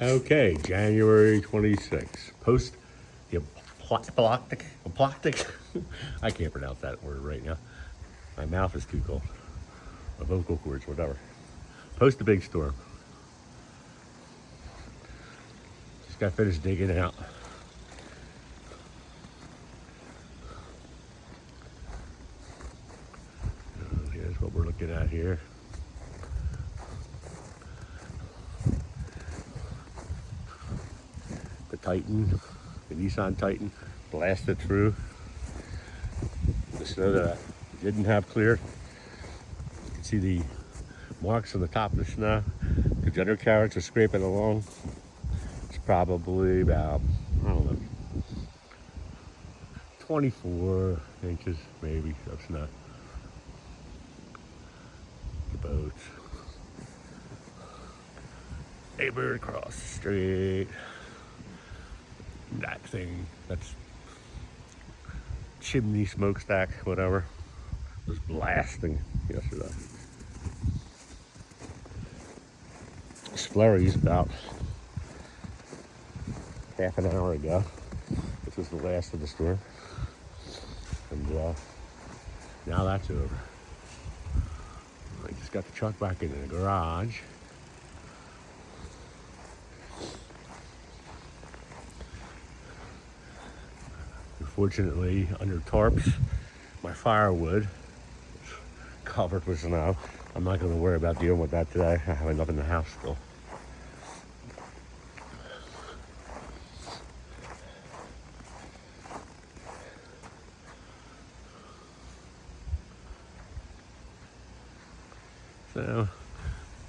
Okay, January 26th. Post the apoplectic. I can't pronounce that word right now. My mouth is too cold. My vocal cords, whatever. Post the big storm. Just got finished digging out. Here's what we're looking at here. The Titan, the Nissan Titan, blasted through the snow that I didn't have cleared. You can see the marks on the top of the snow. The undercarriage are scraping along. It's probably about, I don't know, 24 inches maybe of snow. The boats. Neighbor across the street. That thing, that's chimney smokestack, whatever, was blasting yesterday. This flurry's about half an hour ago. This was the last of the storm. And now that's over. I just got the truck back into the garage. Unfortunately, under tarps, my firewood is covered with snow. I'm not going to worry about dealing with that today. I have enough in the house still. So,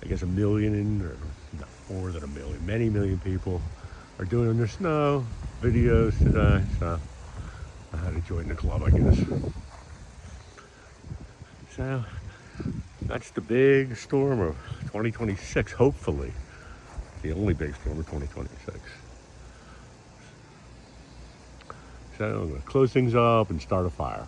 I guess 1 million, or not more than 1 million, many million people are doing their snow videos today. So, I had to join the club, I guess. So, that's the big storm of 2026, hopefully. The only big storm of 2026. So, I'm going to close things up and start a fire.